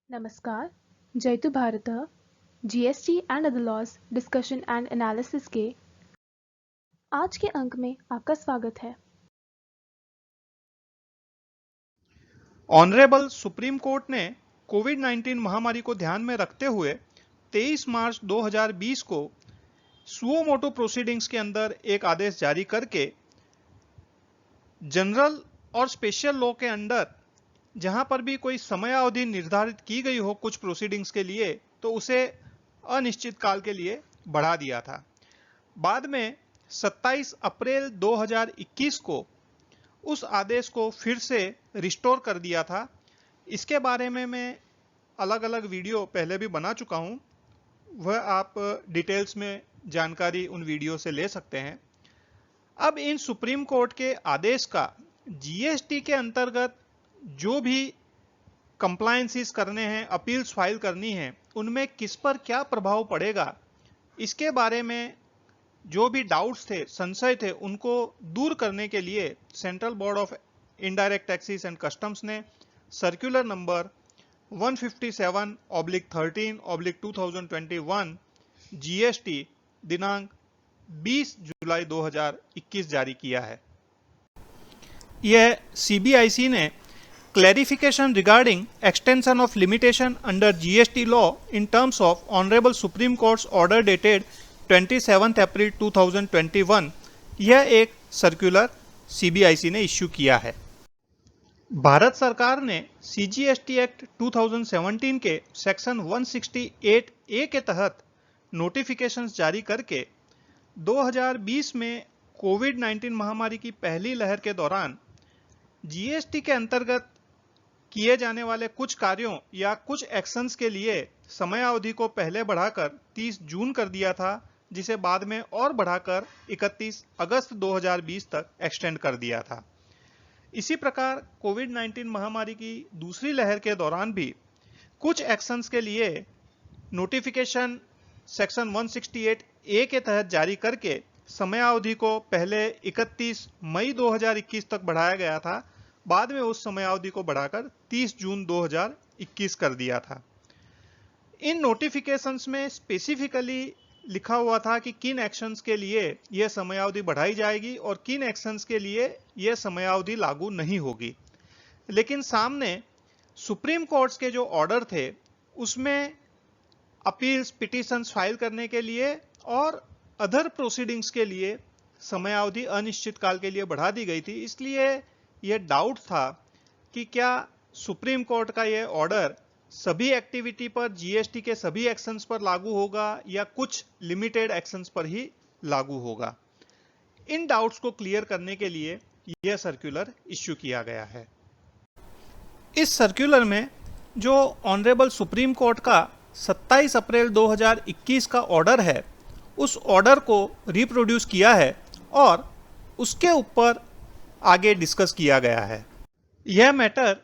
नमस्कार, जयतु भारतः GST and other laws discussion and analysis के आज के अंक में आपका स्वागत है। ऑनरेबल सुप्रीम कोर्ट ने कोविड-19 महामारी को ध्यान में रखते हुए 23 मार्च 2020 को सुओ मोटो प्रोसीडिंग्स के अंदर एक आदेश जारी करके जनरल और स्पेशल लॉ के अंडर जहां पर भी कोई समयावधि निर्धारित की गई हो कुछ प्रोसीडिंग्स के लिए तो उसे अनिश्चित काल के लिए बढ़ा दिया था। बाद में 27 अप्रैल 2021 को उस आदेश को फिर से रिस्टोर कर दिया था। इसके बारे में मैं अलग अलग वीडियो पहले भी बना चुका हूं, वह आप डिटेल्स में जानकारी उन वीडियो से ले सकते हैं। अब इन सुप्रीम कोर्ट के आदेश का जीएसटी के अंतर्गत जो भी कंप्लायंसेस करने हैं, अपील्स फाइल करनी है, उनमें किस पर क्या प्रभाव पड़ेगा, इसके बारे में जो भी डाउट्स थे, संशय थे, उनको दूर करने के लिए central board of indirect taxes and customs ने सर्कुलर नंबर 157/13/2021 जीएसटी दिनांक 20 जुलाई 2021 जारी किया है। यह सीबीआईसी ने clarification regarding extension of limitation under GST law in terms of honourable supreme courts order dated 27 अप्रैल 2021 यह एक सर्कुलर सीबीआईसी ने इश्यू किया है। भारत सरकार ने सीजीएसटी एक्ट 2017 के सेक्शन 168 ए के तहत नोटिफिकेशंस जारी करके 2020 में कोविड-19 महामारी की पहली लहर के दौरान जीएसटी के अंतर्गत किए जाने वाले कुछ कार्यों या कुछ एक्शंस के लिए समयावधि को पहले बढ़ाकर 30 जून कर दिया था, जिसे बाद में और बढ़ाकर 31 अगस्त 2020 तक एक्सटेंड कर दिया था। इसी प्रकार कोविड-19 महामारी की दूसरी लहर के दौरान भी कुछ एक्शंस के लिए नोटिफिकेशन सेक्शन 168 ए के तहत जारी करके समयावधि को पहले 31 मई 2021 तक बढ़ाया गया था, बाद में उस समयावधि को बढ़ाकर 30 जून 2021 कर दिया था। इन नोटिफिकेशंस में स्पेसिफिकली लिखा हुआ था कि किन एक्शंस के लिए यह समयावधि बढ़ाई जाएगी और किन एक्शंस के लिए यह समयावधि लागू नहीं होगी। लेकिन सामने सुप्रीम कोर्ट्स के जो ऑर्डर थे उसमें अपील्स, पिटीशंस फाइल करने के लिए और अदर प्रोसीडिंग्स के लिए समयावधि अनिश्चित काल के लिए बढ़ा दी गई थी। इसलिए यह डाउट था कि क्या सुप्रीम कोर्ट का यह ऑर्डर सभी एक्टिविटी पर, जीएसटी के सभी एक्शंस पर लागू होगा या कुछ लिमिटेड एक्शंस पर ही लागू होगा। इन डाउट्स को क्लियर करने के लिए यह सर्कुलर इश्यू किया गया है। इस सर्कुलर में जो ऑनरेबल सुप्रीम कोर्ट का 27 अप्रैल 2021 का ऑर्डर है, उस ऑर्डर को रिप्रोड्यूस किया है और उसके ऊपर आगे डिस्कस किया गया है। यह मैटर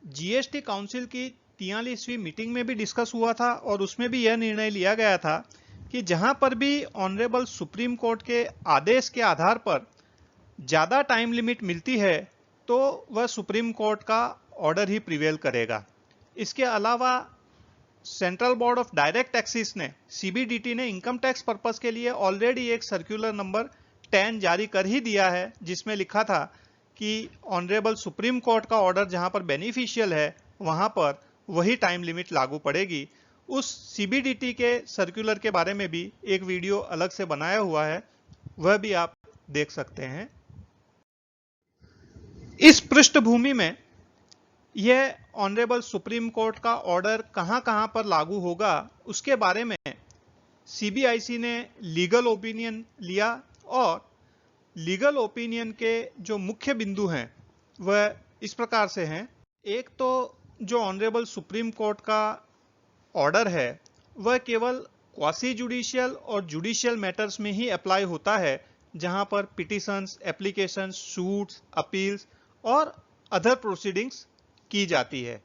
जीएसटी काउंसिल की 43वीं मीटिंग में भी डिस्कस हुआ था और उसमें भी यह निर्णय लिया गया था कि जहां पर भी ऑनरेबल सुप्रीम कोर्ट के आदेश के आधार पर ज़्यादा टाइम लिमिट मिलती है तो वह सुप्रीम कोर्ट का ऑर्डर ही प्रिवेल करेगा। इसके अलावा central board of direct taxes ने, सीबीडीटी ने इनकम टैक्स पर्पस के लिए ऑलरेडी एक सर्कुलर नंबर 10 जारी कर ही दिया है, जिसमें लिखा था कि ऑनरेबल सुप्रीम कोर्ट का ऑर्डर जहां पर बेनिफिशियल है वहां पर वही टाइम लिमिट लागू पड़ेगी। उस सीबीडीटी के सर्कुलर के बारे में भी एक वीडियो अलग से बनाया हुआ है, वह भी आप देख सकते हैं। इस पृष्ठभूमि में यह ऑनरेबल सुप्रीम कोर्ट का ऑर्डर कहां कहां पर लागू होगा उसके बारे में सीबीआईसी ने लीगल ओपिनियन लिया और लीगल ओपिनियन के जो मुख्य बिंदु हैं वह इस प्रकार से हैं। एक तो जो ऑनरेबल सुप्रीम कोर्ट का ऑर्डर है वह केवल क्वासी जुडिशियल और जुडिशियल मैटर्स में ही अप्लाई होता है, जहां पर पिटीशंस, एप्लीकेशंस, सूट्स, अपील्स और अदर प्रोसीडिंग्स की जाती है।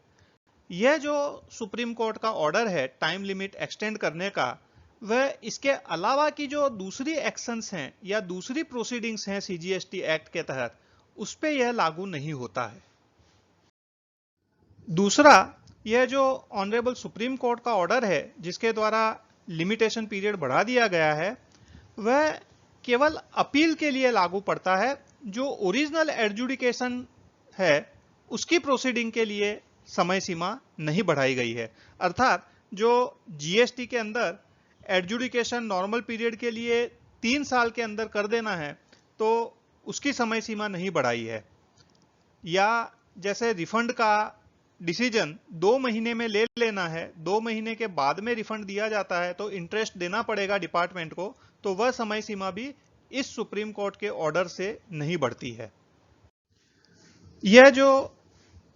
यह जो सुप्रीम कोर्ट का ऑर्डर है टाइम लिमिट एक्सटेंड करने का, वह इसके अलावा की जो दूसरी एक्शंस हैं या दूसरी प्रोसीडिंग्स हैं सीजीएसटी एक्ट के तहत, उस पे यह लागू नहीं होता है। दूसरा, यह जो ऑनरेबल सुप्रीम कोर्ट का ऑर्डर है जिसके द्वारा लिमिटेशन पीरियड बढ़ा दिया गया है, वह केवल अपील के लिए लागू पड़ता है। जो ओरिजिनल एडजुडिकेशन है उसकी प्रोसीडिंग के लिए समय सीमा नहीं बढ़ाई गई है। अर्थात जो जीएसटी के अंदर एडजुडिकेशन नॉर्मल पीरियड के लिए 3 साल के अंदर कर देना है, तो उसकी समय सीमा नहीं बढ़ाई है। या जैसे रिफंड का डिसीजन 2 महीने में ले लेना है, 2 महीने के बाद में रिफंड दिया जाता है तो इंटरेस्ट देना पड़ेगा डिपार्टमेंट को, तो वह समय सीमा भी इस सुप्रीम कोर्ट के ऑर्डर से नहीं बढ़ती है। यह जो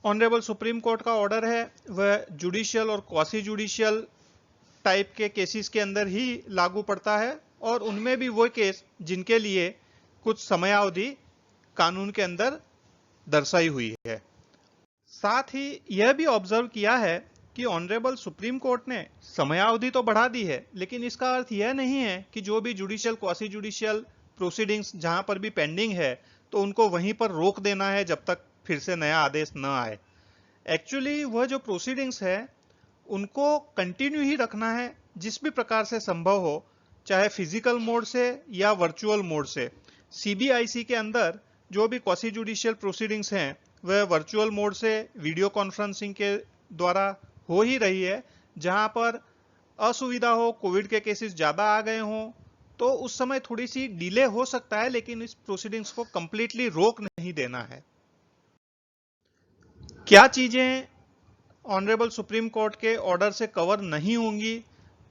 ऑनरेबल सुप्रीम कोर्ट का ऑर्डर है वह जुडिशियल और क्वासी जुडिशियल टाइप के केसेस के अंदर ही लागू पड़ता है, और उनमें भी वो केस जिनके लिए कुछ समयावधि कानून के अंदर दर्शाई हुई है। साथ ही यह भी ऑब्जर्व किया है कि ऑनरेबल सुप्रीम कोर्ट ने समयावधि तो बढ़ा दी है, लेकिन इसका अर्थ यह नहीं है कि जो भी जुडिशियल क्वासी जुडिशियल प्रोसीडिंग्स जहां पर भी पेंडिंग है तो उनको वहीं पर रोक देना है जब तक फिर से नया आदेश न आए। एक्चुअली वह जो प्रोसीडिंग्स है उनको कंटिन्यू ही रखना है जिस भी प्रकार से संभव हो, चाहे फिजिकल मोड से या वर्चुअल मोड से। सीबीआईसी के अंदर जो भी क्वासी जुडिशियल प्रोसीडिंग्स हैं वह वर्चुअल मोड से वीडियो कॉन्फ्रेंसिंग के द्वारा हो ही रही है। जहां पर असुविधा हो, कोविड के केसेस ज्यादा आ गए हों, तो उस समय थोड़ी सी डिले हो सकता है, लेकिन इस प्रोसीडिंग्स को कंप्लीटली रोक नहीं देना है। क्या चीजें ऑनरेबल सुप्रीम कोर्ट के ऑर्डर से कवर नहीं होंगी?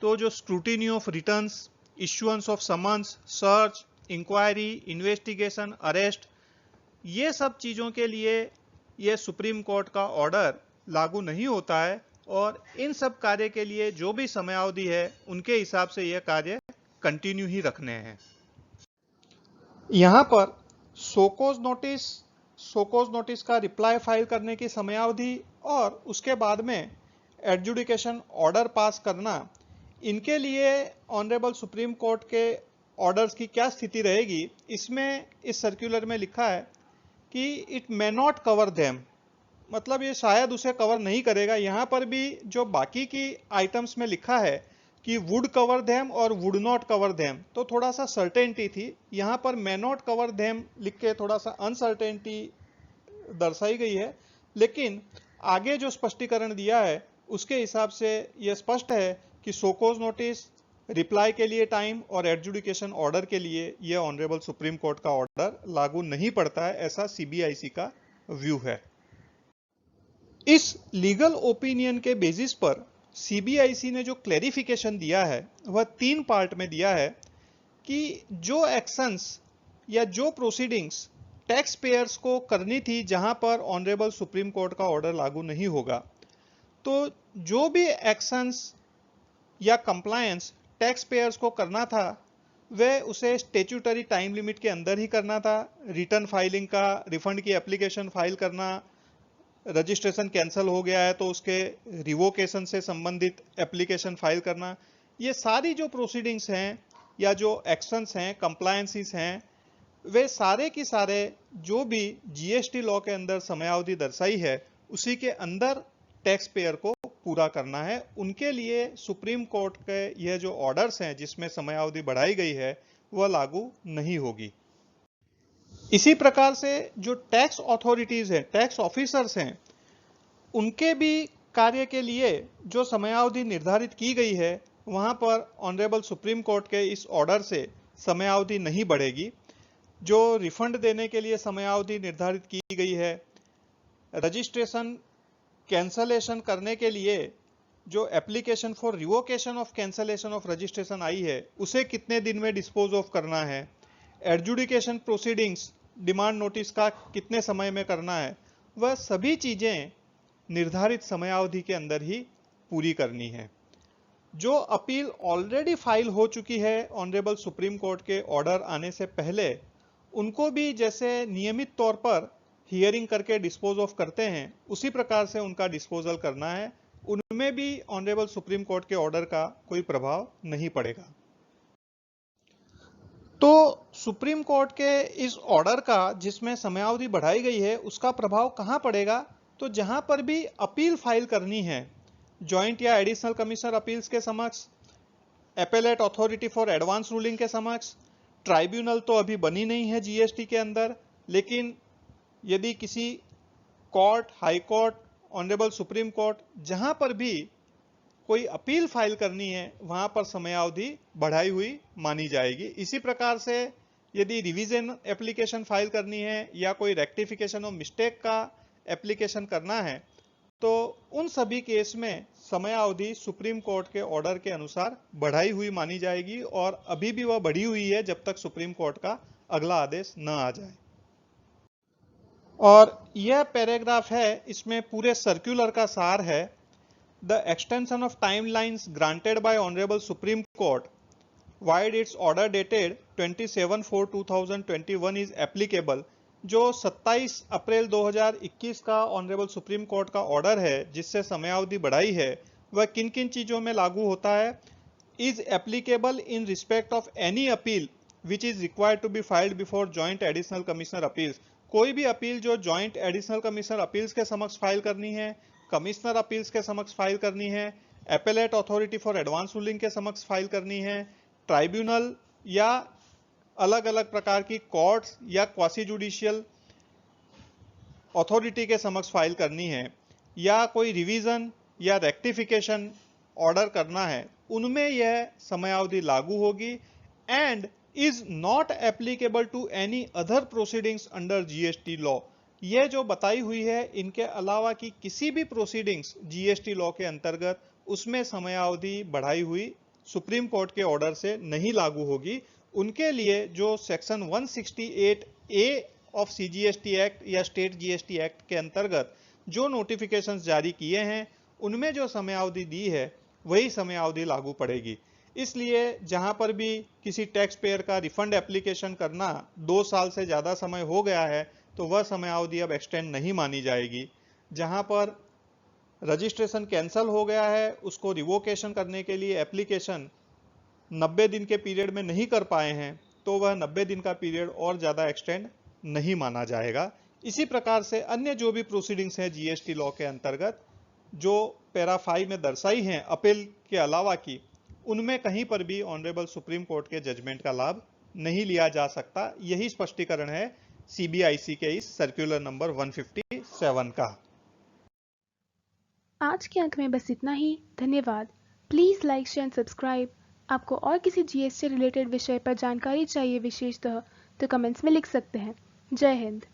तो जो scrutiny of returns, issuance of summons, search, inquiry, investigation, arrest, ये सब चीजों के लिए यह सुप्रीम कोर्ट का ऑर्डर लागू नहीं होता है, और इन सब कार्य के लिए जो भी समयावधि है उनके हिसाब से यह कार्य कंटिन्यू ही रखने हैं। यहां पर सोकोज नोटिस का रिप्लाई फाइल करने की समयावधि और उसके बाद में एडजुडिकेशन ऑर्डर पास करना, इनके लिए ऑनरेबल सुप्रीम कोर्ट के ऑर्डर्स की क्या स्थिति रहेगी, इसमें इस सर्कुलर में लिखा है कि it may not cover them, मतलब ये शायद उसे कवर नहीं करेगा। यहां पर भी जो बाकी की आइटम्स में लिखा है कि वुड कवर देम और वुड नॉट कवर देम, तो थोड़ा सा सर्टेनिटी थी। यहां पर मे नॉट कवर देम लिख के थोड़ा सा अनसर्टेनिटी दर्शाई गई है, लेकिन आगे जो स्पष्टीकरण दिया है उसके हिसाब से यह स्पष्ट है कि सोकोज नोटिस, रिप्लाई के लिए टाइम और एडजुडिकेशन ऑर्डर के लिए यह ऑनरेबल सुप्रीम कोर्ट का ऑर्डर लागू नहीं पड़ता है, ऐसा सीबीआईसी का व्यू है। इस लीगल ओपिनियन के बेसिस पर सीबीआईसी ने जो क्लैरिफिकेशन दिया है वह 3 पार्ट में दिया है कि जो एक्शंस या जो प्रोसीडिंग्स टैक्स पेयर्स को करनी थी जहां पर ऑनरेबल सुप्रीम कोर्ट का ऑर्डर लागू नहीं होगा, तो जो भी एक्शंस या कंप्लायंस टैक्स पेयर्स को करना था वह उसे स्टेट्यूटरी टाइम लिमिट के अंदर ही करना था। रिटर्न फाइलिंग का, रिफंड की एप्लीकेशन फाइल करना, रजिस्ट्रेशन कैंसिल हो गया है तो उसके रिवोकेशन से संबंधित एप्लीकेशन फाइल करना, ये सारी जो प्रोसीडिंग्स हैं या जो एक्शंस हैं, कंप्लायंसेस हैं, वे सारे की सारे जो भी जीएसटी लॉ के अंदर समयावधि दर्शाई है उसी के अंदर टैक्स पेयर को पूरा करना है। उनके लिए सुप्रीम कोर्ट के यह जो ऑर्डर्स हैं जिसमें समयावधि बढ़ाई गई है वह लागू नहीं होगी। इसी प्रकार से जो टैक्स अथॉरिटीज हैं, टैक्स ऑफिसर्स हैं, उनके भी कार्य के लिए जो समयावधि निर्धारित की गई है वहां पर ऑनरेबल सुप्रीम कोर्ट के इस ऑर्डर से समयावधि नहीं बढ़ेगी। जो रिफंड देने के लिए समयावधि निर्धारित की गई है, रजिस्ट्रेशन कैंसलेशन करने के लिए जो application for revocation of cancellation of registration आई है उसे कितने दिन में डिस्पोज ऑफ करना है, एडजुडिकेशन प्रोसीडिंग्स डिमांड नोटिस का कितने समय में करना है, वह सभी चीजें निर्धारित समयावधि के अंदर ही पूरी करनी है। जो अपील ऑलरेडी फाइल हो चुकी है ऑनरेबल सुप्रीम कोर्ट के ऑर्डर आने से पहले, उनको भी जैसे नियमित तौर पर हियरिंग करके डिस्पोज ऑफ करते हैं उसी प्रकार से उनका डिस्पोजल करना है। उनमें भी ऑनरेबल सुप्रीम कोर्ट के ऑर्डर का कोई प्रभाव नहीं पड़ेगा। तो सुप्रीम कोर्ट के इस ऑर्डर का जिसमें समयावधि बढ़ाई गई है उसका प्रभाव कहां पड़ेगा? तो जहां पर भी अपील फाइल करनी है जॉइंट या एडिशनल कमिश्नर अपील्स के समक्ष, appellate authority for advance ruling के समक्ष, ट्राइब्यूनल तो अभी बनी नहीं है जीएसटी के अंदर, लेकिन यदि किसी court, high court, honourable Supreme court, जहां पर भी कोई अपील फाइल करनी है वहां पर समयावधि बढ़ाई हुई मानी जाएगी। इसी प्रकार से यदि रिवीजन एप्लीकेशन फाइल करनी है या कोई रेक्टिफिकेशन ऑफ मिस्टेक का एप्लीकेशन करना है तो उन सभी केस में समयावधि सुप्रीम कोर्ट के ऑर्डर के अनुसार बढ़ाई हुई मानी जाएगी और अभी भी वह बढ़ी हुई है जब तक सुप्रीम कोर्ट का अगला आदेश न आ जाए। और यह पैराग्राफ है, इसमें पूरे सर्कुलर का सार है। The extension of timelines granted by honourable Supreme court wide it's order dated 27/4/2021 is applicable. जो 27 अप्रैल 2021 का ऑनरेबल सुप्रीम कोर्ट का ऑर्डर है जिससे समयावधि बढ़ाई है वह किन किन चीजों में लागू होता है? Is applicable in respect of any appeal which is required to be filed before joint additional commissioner appeals. कोई भी अपील जो जॉइंट एडिशनल कमिश्नर अपील्स के समक्ष फाइल करनी है, कमिश्नर अपील्स के समक्ष फाइल करनी है, appellate authority for advance ruling के समक्ष फाइल करनी है, ट्राइब्यूनल या अलग अलग प्रकार की कोर्ट्स या क्वासी जुडिशियल अथॉरिटी के समक्ष फाइल करनी है, या कोई रिवीजन या रेक्टिफिकेशन ऑर्डर करना है, उनमें यह समयावधि लागू होगी and is not applicable to any other proceedings under GST law. यह जो बताई हुई है इनके अलावा की किसी भी प्रोसीडिंग्स जीएसटी लॉ के अंतर्गत उसमें समयावधि बढ़ाई हुई सुप्रीम कोर्ट के ऑर्डर से नहीं लागू होगी। उनके लिए जो section 168A of CGST act या स्टेट जीएसटी एक्ट के अंतर्गत जो नोटिफिकेशंस जारी किए हैं उनमें जो समयावधि दी है वही समयावधि लागू पड़ेगी। इसलिए जहां पर भी किसी टैक्स पेयर का रिफंड एप्लीकेशन करना 2 साल से ज्यादा समय हो गया है तो वह समयावधि अब एक्सटेंड नहीं मानी जाएगी। जहां पर रजिस्ट्रेशन कैंसिल हो गया है उसको रिवोकेशन करने के लिए एप्लीकेशन 90 दिन के पीरियड में नहीं कर पाए हैं तो वह 90 दिन का पीरियड और ज्यादा एक्सटेंड नहीं माना जाएगा। इसी प्रकार से अन्य जो भी प्रोसीडिंग्स हैं जीएसटी लॉ के अंतर्गत जो पैरा 5 में दर्शाई हैं अपील के अलावा की, उनमें कहीं पर भी ऑनरेबल सुप्रीम कोर्ट के जजमेंट का लाभ नहीं लिया जा सकता। यही स्पष्टीकरण है सीबीआईसी के इस सर्कुलर नंबर 157 का। आज के अंक में बस इतना ही। धन्यवाद। Please like, share and subscribe. आपको और किसी जीएसटी रिलेटेड विषय पर जानकारी चाहिए विशेषतः तो कमेंट्स में लिख सकते हैं। जय हिंद।